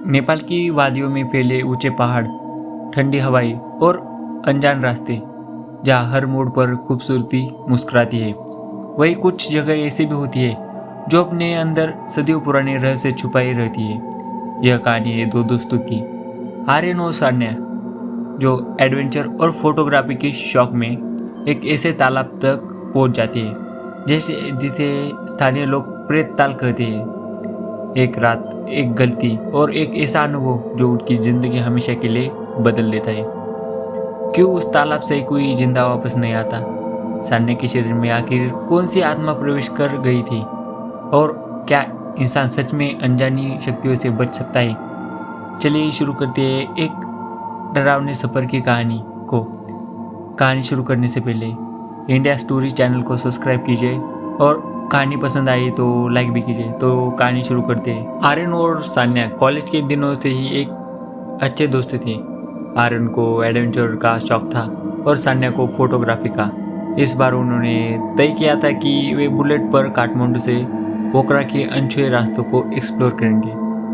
नेपाल की वादियों में फैले ऊंचे पहाड़, ठंडी हवाएं और अनजान रास्ते, जहाँ हर मोड़ पर खूबसूरती मुस्कुराती है, वही कुछ जगह ऐसी भी होती है जो अपने अंदर सदियों पुराने रहस्य छुपाई रहती है। यह कहानी है दो दोस्तों की, आर्यन और सान्या, जो एडवेंचर और फोटोग्राफी के शौक में एक ऐसे तालाब तक पहुंच जाती है जैसे जिसे स्थानीय लोग प्रेत ताल कहते हैं। एक रात, एक गलती और एक ऐसा अनुभव जो उनकी जिंदगी हमेशा के लिए बदल देता है। क्यों उस तालाब से कोई जिंदा वापस नहीं आता? सान्या के शरीर में आखिर कौन सी आत्मा प्रवेश कर गई थी? और क्या इंसान सच में अनजानी शक्तियों से बच सकता है? चलिए शुरू करते हैं एक डरावने सफर की कहानी को। कहानी शुरू करने से पहले इंडिया स्टोरी चैनल को सब्सक्राइब कीजिए और कहानी पसंद आई तो लाइक भी कीजिए। तो कहानी शुरू करते हैं। आर्यन और सान्या कॉलेज के दिनों से ही एक अच्छे दोस्त थे। आर्यन को एडवेंचर का शौक था और सान्या को फोटोग्राफी का। इस बार उन्होंने तय किया था कि वे बुलेट पर काठमांडू से पोखरा के अनछुए रास्तों को एक्सप्लोर करेंगे।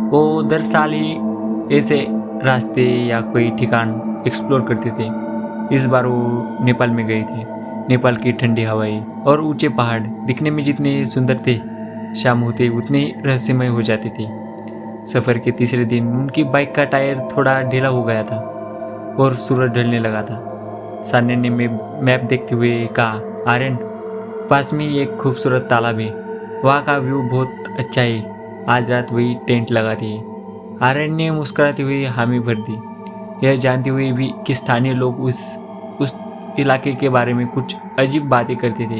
वो दर साल ही ऐसे रास्ते या कोई ठिकान एक्सप्लोर करते थे। इस बार वो नेपाल में गए थे। नेपाल की ठंडी हवाएं और ऊंचे पहाड़ दिखने में जितने सुंदर थे, शाम होते उतने ही रहस्यमय हो जाते थे। सफ़र के तीसरे दिन उनकी बाइक का टायर थोड़ा ढीला हो गया था और सूरज ढलने लगा था। सान्या ने मैप देखते हुए कहा, आर्यन, पास में ही एक खूबसूरत तालाब है, वहाँ का व्यू बहुत अच्छा है, आज रात वही टेंट लगाते हैं। आर्यन ने मुस्कुराते हुए हामी भर दी, यह जानते हुए भी कि स्थानीय लोग उस इलाके के बारे में कुछ अजीब बातें करते थे।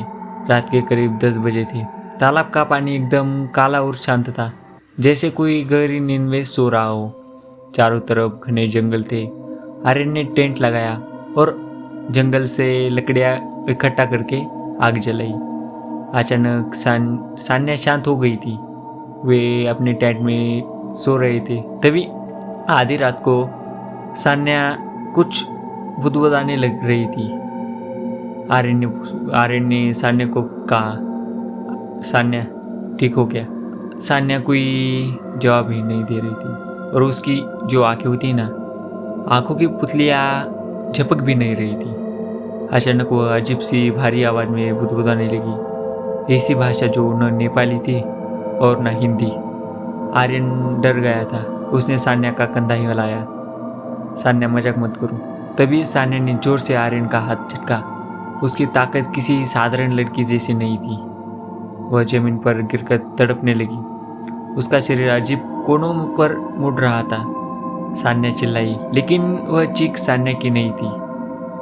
रात के करीब 10 बजे थे। तालाब का पानी एकदम काला और शांत था, जैसे कोई गहरी नींद में सो रहा हो। चारों तरफ घने जंगल थे। आर्यन ने टेंट लगाया और जंगल से लकड़ियाँ इकट्ठा करके आग जलाई। अचानक सान्या शांत हो गई थी। वे अपने टेंट में सो रहे थे। तभी आधी रात को सान्या कुछ बुदबुदाने लग रही थी। आर्यन ने सान्या को कहा, सान्या, ठीक हो क्या? सान्या कोई जवाब ही नहीं दे रही थी और उसकी जो आंखें होती ना, आंखों की पुतलियाँ झपक भी नहीं रही थी। अचानक वह अजीब सी भारी आवाज़ में बुदबुदाने लगी, ऐसी भाषा जो न नेपाली थी और न हिंदी। आर्यन डर गया था। उसने सान्या का कंधा ही हिलाया, सान्या मजाक मत करो। तभी सान्या ने जोर से आर्यन का हाथ झटका। उसकी ताकत किसी साधारण लड़की जैसी नहीं थी। वह जमीन पर गिरकर तड़पने लगी। उसका शरीर अजीब कोनों पर मुड़ रहा था। सान्या चिल्लाई, लेकिन वह चीख सान्या की नहीं थी।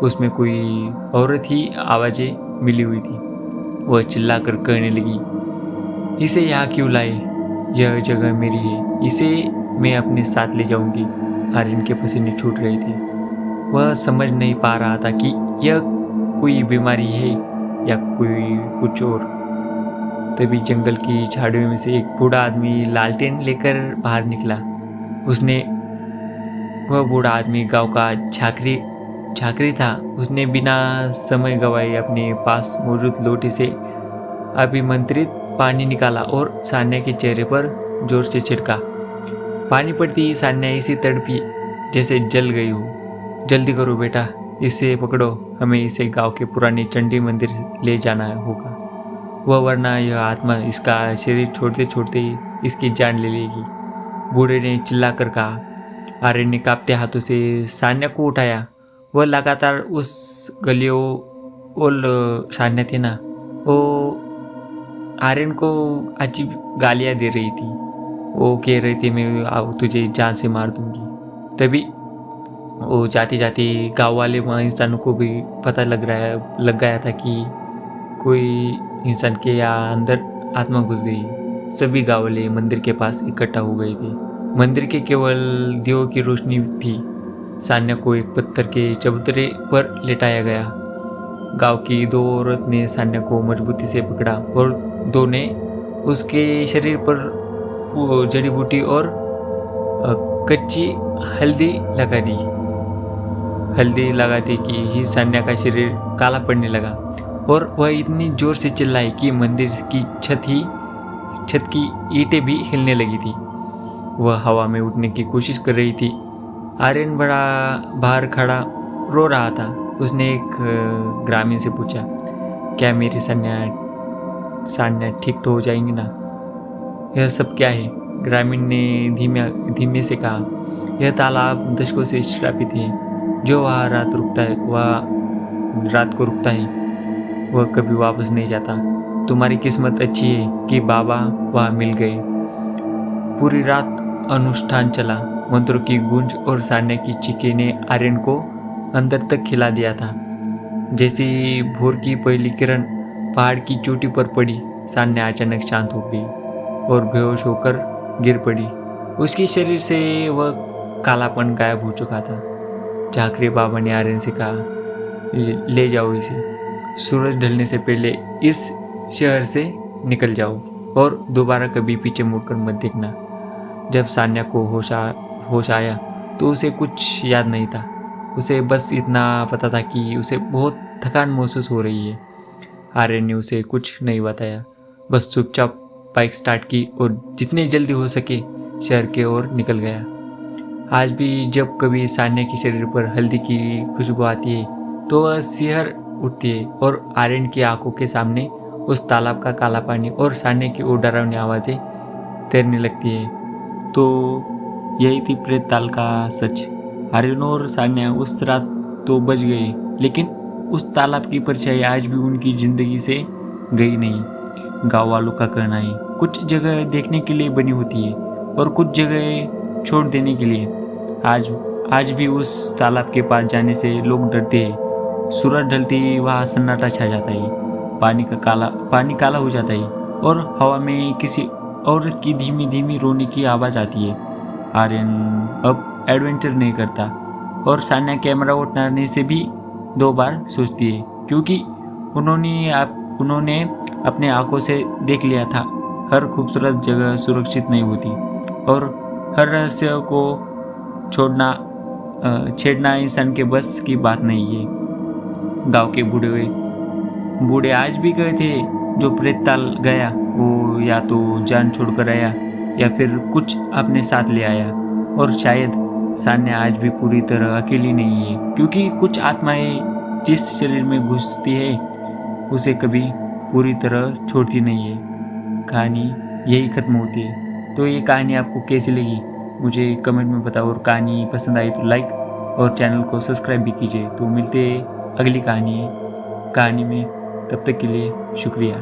उसमें कोई औरत ही आवाज़ें मिली हुई थी। वह चिल्लाकर कहने लगी, इसे यहाँ क्यों लाए? यह जगह मेरी है, इसे मैं अपने साथ ले जाऊंगी। आर्यन के पसीने छूट रहे थे। वह समझ नहीं पा रहा था कि यह कोई बीमारी है या कोई कुछ और। तभी जंगल की झाड़ियों में से एक बूढ़ा आदमी लालटेन लेकर बाहर निकला। वह बूढ़ा आदमी गांव का झाकरी था। उसने बिना समय गवाए अपने पास मौजूद लोटे से अभिमंत्रित पानी निकाला और सान्या के चेहरे पर जोर से छिड़का। पानी पड़ती ही सान्या ऐसी तड़पी जैसे जल गई हो। जल्दी करो बेटा, इसे पकड़ो, हमें इसे गांव के पुराने चंडी मंदिर ले जाना होगा, वरना यह आत्मा इसका शरीर छोड़ते छोड़ते ही इसकी जान ले लेगी। बूढ़े ने चिल्लाकर कहा। आर्यन ने कांपते हाथों से सान्या को उठाया। वह लगातार उस गलियों और सान्या थी ना, वो आर्यन को अजीब गालियाँ दे रही थी। वो कह रही थी, मैं अब तुझे जान से मार दूंगी। तभी वो जाती जाती गाँव वाले वहाँ इंसानों को भी पता लग गया था कि कोई इंसान के यहाँ अंदर आत्मा घुस गई। सभी गाँव वाले मंदिर के पास इकट्ठा हो गए थे। मंदिर के केवल दियों की रोशनी थी। सान्या को एक पत्थर के चबूतरे पर लेटाया गया। गांव की दो औरत ने सान्या को मजबूती से पकड़ा और दो ने उसके शरीर पर वो जड़ी बूटी और कच्ची हल्दी लगा दी। हल्दी लगाते कि ही सान्या का शरीर काला पड़ने लगा और वह इतनी जोर से चिल्लाई कि मंदिर की छत की ईंटें भी हिलने लगी थी। वह हवा में उठने की कोशिश कर रही थी। आर्यन बड़ा बाहर खड़ा रो रहा था। उसने एक ग्रामीण से पूछा, क्या मेरी सान्या ठीक तो हो जाएंगी ना? यह सब क्या है? ग्रामीण ने धीमे से कहा, यह तालाब दशकों से श्रापित है। जो वहाँ रात को रुकता है वह कभी वापस नहीं जाता। तुम्हारी किस्मत अच्छी है कि बाबा वहाँ मिल गए। पूरी रात अनुष्ठान चला। मंत्रों की गूंज और सान्या की चीखें ने आर्यन को अंदर तक खिला दिया था। जैसे ही भोर की पहली किरण पहाड़ की चोटी पर पड़ी, सान्या अचानक शांत हो गई और बेहोश होकर गिर पड़ी। उसके शरीर से वह कालापन गायब हो चुका था। झाकरे बाबा ने आर्यन से कहा, ले जाओ इसे। सूरज ढलने से पहले इस शहर से निकल जाओ और दोबारा कभी पीछे मुड़कर मत देखना। जब सान्या को होश आया तो उसे कुछ याद नहीं था। उसे बस इतना पता था कि उसे बहुत थकान महसूस हो रही है। आर्यन ने उसे कुछ नहीं बताया, बस चुपचाप बाइक स्टार्ट की और जितने जल्दी हो सके शहर के ओर निकल गया। आज भी जब कभी सान्या के शरीर पर हल्दी की खुशबू आती है तो वह सिहर उठती है और आर्यन की आंखों के सामने उस तालाब का काला पानी और सान्या की वो डरावनी आवाज़ें तैरने लगती है। तो यही थी प्रेत ताल का सच। आर्यन और सान्या उस रात तो बच गए, लेकिन उस तालाब की परछाई आज भी उनकी जिंदगी से गई नहीं। गांव वालों का कहना है कुछ जगह देखने के लिए बनी होती है और कुछ जगह छोड़ देने के लिए। आज भी उस तालाब के पास जाने से लोग डरते हैं। सूरज ढलते ही वहाँ सन्नाटा छा जाता है। पानी काला हो जाता है और हवा में किसी औरत की धीमी धीमी रोने की आवाज़ आती है। आर्यन अब एडवेंचर नहीं करता और सान्या कैमरा उठाने से भी 2 बार सोचती है, क्योंकि उन्होंने अपने आंखों से देख लिया था हर खूबसूरत जगह सुरक्षित नहीं होती और हर रहस्य को छेड़ना इंसान के बस की बात नहीं है। गांव के बूढ़े आज भी गए थे, जो प्रेतताल गया वो या तो जान छोड़कर आया या फिर कुछ अपने साथ ले आया। और शायद सान्या आज भी पूरी तरह अकेली नहीं है, क्योंकि कुछ आत्माएं जिस शरीर में घुसती है उसे कभी पूरी तरह छोड़ती नहीं है। कहानी यही खत्म होती है। तो ये कहानी आपको कैसी लगी मुझे कमेंट में बताओ, और कहानी पसंद आई तो लाइक और चैनल को सब्सक्राइब भी कीजिए। तो मिलते हैं अगली कहानी में। तब तक के लिए शुक्रिया।